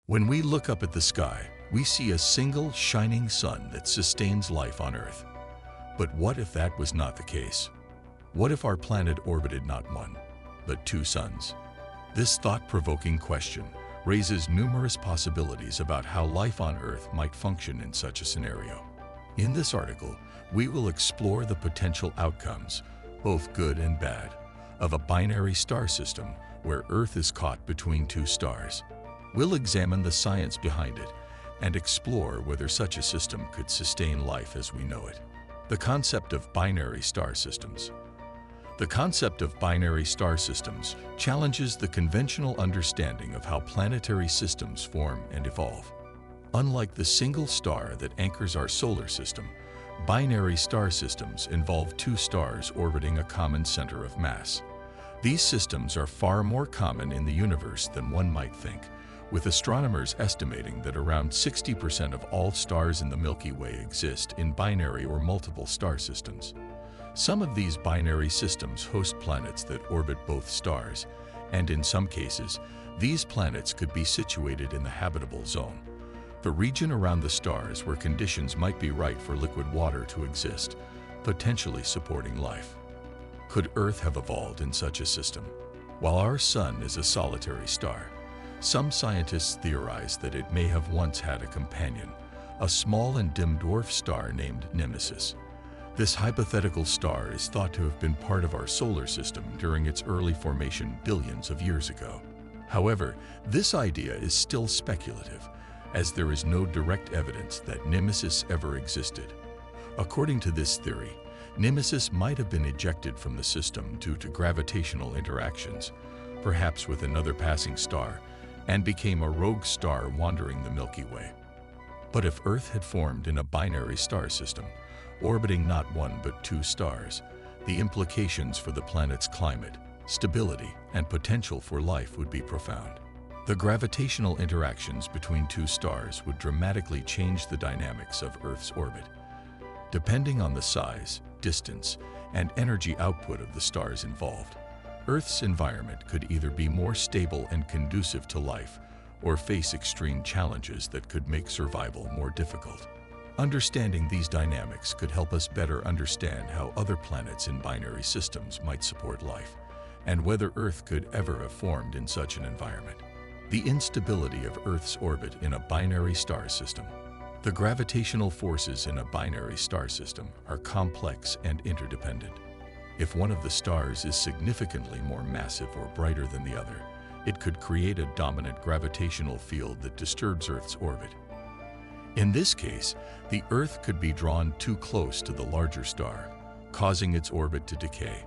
When we look up at the sky, we see a single shining sun that sustains life on Earth. But what if that was not the case? What if our planet orbited not one, but two suns? This thought-provoking question raises numerous possibilities about how life on Earth might function in such a scenario. In this article, we will explore the potential outcomes, both good and bad, of a binary star system where Earth is caught between two stars. We'll examine the science behind it and explore whether such a system could sustain life as we know it. The concept of binary star systems. The concept of binary star systems challenges the conventional understanding of how planetary systems form and evolve. Unlike the single star that anchors our solar system, binary star systems involve two stars orbiting a common center of mass. These systems are far more common in the universe than one might think, with astronomers estimating that around 60% of all stars in the Milky Way exist in binary or multiple star systems. Some of these binary systems host planets that orbit both stars, and in some cases, these planets could be situated in the habitable zone, the region around the stars where conditions might be right for liquid water to exist, potentially supporting life. Could Earth have evolved in such a system? While our Sun is a solitary star, some scientists theorize that it may have once had a companion, a small and dim dwarf star named Nemesis. This hypothetical star is thought to have been part of our solar system during its early formation billions of years ago. However, this idea is still speculative, as there is no direct evidence that Nemesis ever existed. According to this theory, Nemesis might have been ejected from the system due to gravitational interactions, perhaps with another passing star, and became a rogue star wandering the Milky Way. But if Earth had formed in a binary star system, orbiting not one but two stars, the implications for the planet's climate, stability, and potential for life would be profound. The gravitational interactions between two stars would dramatically change the dynamics of Earth's orbit. Depending on the size, distance, and energy output of the stars involved, Earth's environment could either be more stable and conducive to life or face extreme challenges that could make survival more difficult. Understanding these dynamics could help us better understand how other planets in binary systems might support life, and whether Earth could ever have formed in such an environment. The instability of Earth's orbit in a binary star system. The gravitational forces in a binary star system are complex and interdependent. If one of the stars is significantly more massive or brighter than the other, it could create a dominant gravitational field that disturbs Earth's orbit. In this case, the Earth could be drawn too close to the larger star, causing its orbit to decay.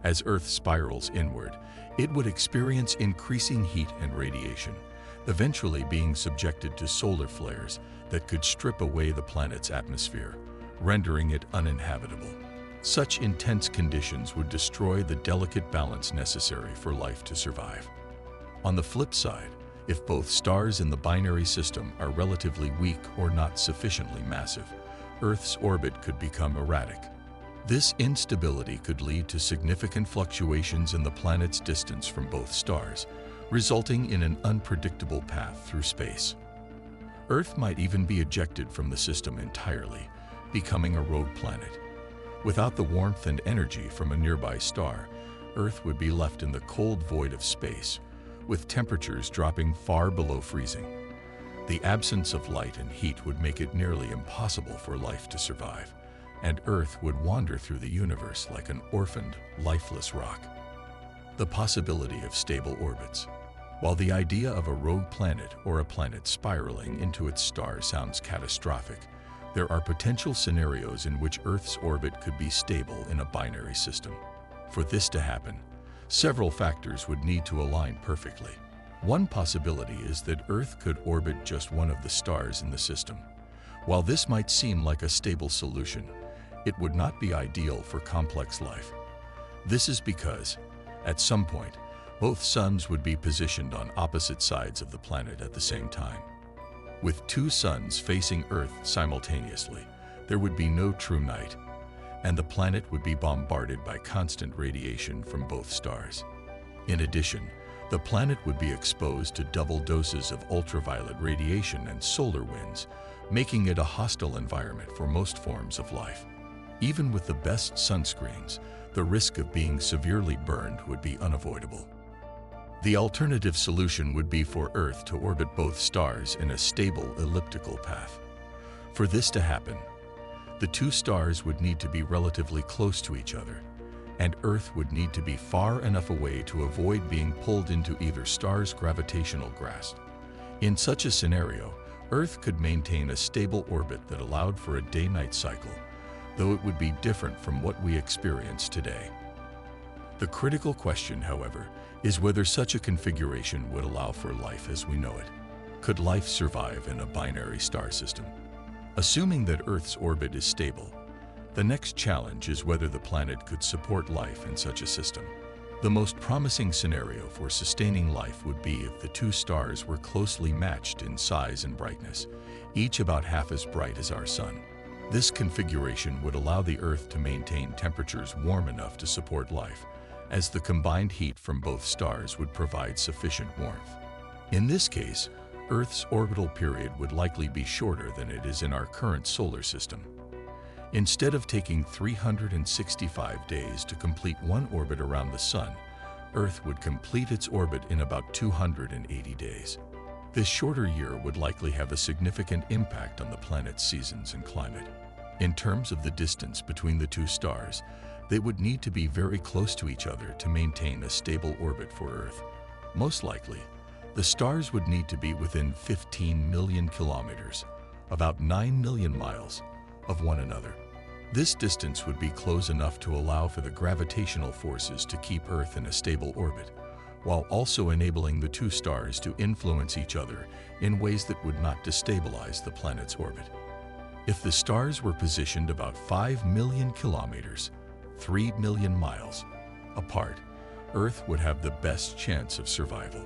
As Earth spirals inward, it would experience increasing heat and radiation, eventually being subjected to solar flares that could strip away the planet's atmosphere, rendering it uninhabitable. Such intense conditions would destroy the delicate balance necessary for life to survive. On the flip side, if both stars in the binary system are relatively weak or not sufficiently massive, Earth's orbit could become erratic. This instability could lead to significant fluctuations in the planet's distance from both stars, resulting in an unpredictable path through space. Earth might even be ejected from the system entirely, becoming a rogue planet. Without the warmth and energy from a nearby star, Earth would be left in the cold void of space, with temperatures dropping far below freezing. The absence of light and heat would make it nearly impossible for life to survive, and Earth would wander through the universe like an orphaned, lifeless rock. The possibility of stable orbits. While the idea of a rogue planet or a planet spiraling into its star sounds catastrophic, there are potential scenarios in which Earth's orbit could be stable in a binary system. For this to happen, several factors would need to align perfectly. One possibility is that Earth could orbit just one of the stars in the system. While this might seem like a stable solution, it would not be ideal for complex life. This is because, at some point, both suns would be positioned on opposite sides of the planet at the same time. With two suns facing Earth simultaneously, there would be no true night, and the planet would be bombarded by constant radiation from both stars. In addition, The planet would be exposed to double doses of ultraviolet radiation and solar winds, making it a hostile environment for most forms of life. Even with the best sunscreens, the risk of being severely burned would be unavoidable. The alternative solution would be for Earth to orbit both stars in a stable elliptical path. For this to happen, the two stars would need to be relatively close to each other, and Earth would need to be far enough away to avoid being pulled into either star's gravitational grasp. In such a scenario, Earth could maintain a stable orbit that allowed for a day-night cycle, though it would be different from what we experience today. The critical question, however, is whether such a configuration would allow for life as we know it. Could life survive in a binary star system? Assuming that Earth's orbit is stable, the next challenge is whether the planet could support life in such a system. The most promising scenario for sustaining life would be if the two stars were closely matched in size and brightness, each about half as bright as our Sun. This configuration would allow the Earth to maintain temperatures warm enough to support life, as the combined heat from both stars would provide sufficient warmth. In this case, Earth's orbital period would likely be shorter than it is in our current solar system. Instead of taking 365 days to complete one orbit around the Sun, Earth would complete its orbit in about 280 days. This shorter year would likely have a significant impact on the planet's seasons and climate. In terms of the distance between the two stars, they would need to be very close to each other to maintain a stable orbit for Earth. Most likely, the stars would need to be within 15 million kilometers, about 9 million miles, of one another. This distance would be close enough to allow for the gravitational forces to keep Earth in a stable orbit, while also enabling the two stars to influence each other in ways that would not destabilize the planet's orbit. If the stars were positioned about 5 million kilometers, 3 million miles, apart, Earth would have the best chance of survival.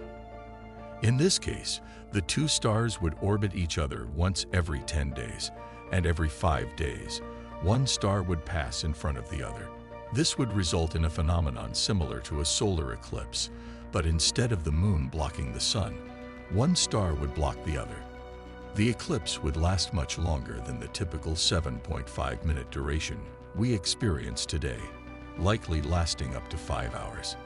In this case, the two stars would orbit each other once every 10 days, and every 5 days, one star would pass in front of the other. This would result in a phenomenon similar to a solar eclipse, but instead of the moon blocking the sun, one star would block the other. The eclipse would last much longer than the typical 7.5-minute duration we experience today, likely lasting up to 5 hours.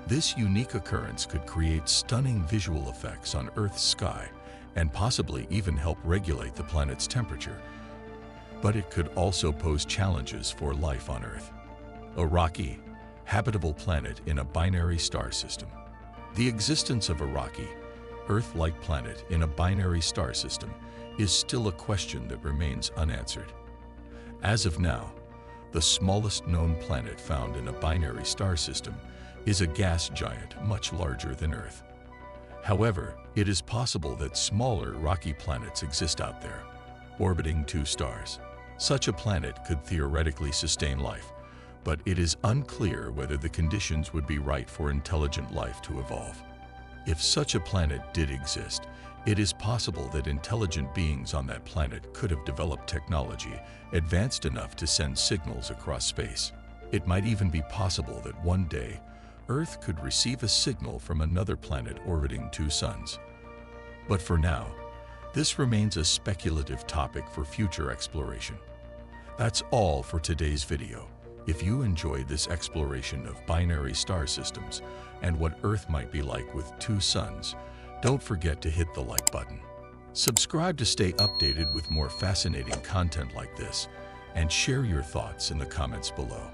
This unique occurrence could create stunning visual effects on Earth's sky and possibly even help regulate the planet's temperature. But it could also pose challenges for life on Earth. A rocky, habitable planet in a binary star system. The existence of a rocky, Earth-like planet in a binary star system is still a question that remains unanswered. As of now, the smallest known planet found in a binary star system is a gas giant much larger than Earth. However, it is possible that smaller rocky planets exist out there, orbiting two stars. Such a planet could theoretically sustain life, but it is unclear whether the conditions would be right for intelligent life to evolve. If such a planet did exist, it is possible that intelligent beings on that planet could have developed technology advanced enough to send signals across space. It might even be possible that one day, Earth could receive a signal from another planet orbiting two suns. But for now, this remains a speculative topic for future exploration. That's all for today's video. If you enjoyed this exploration of binary star systems and what Earth might be like with two suns, don't forget to hit the like button. Subscribe to stay updated with more fascinating content like this, and share your thoughts in the comments below.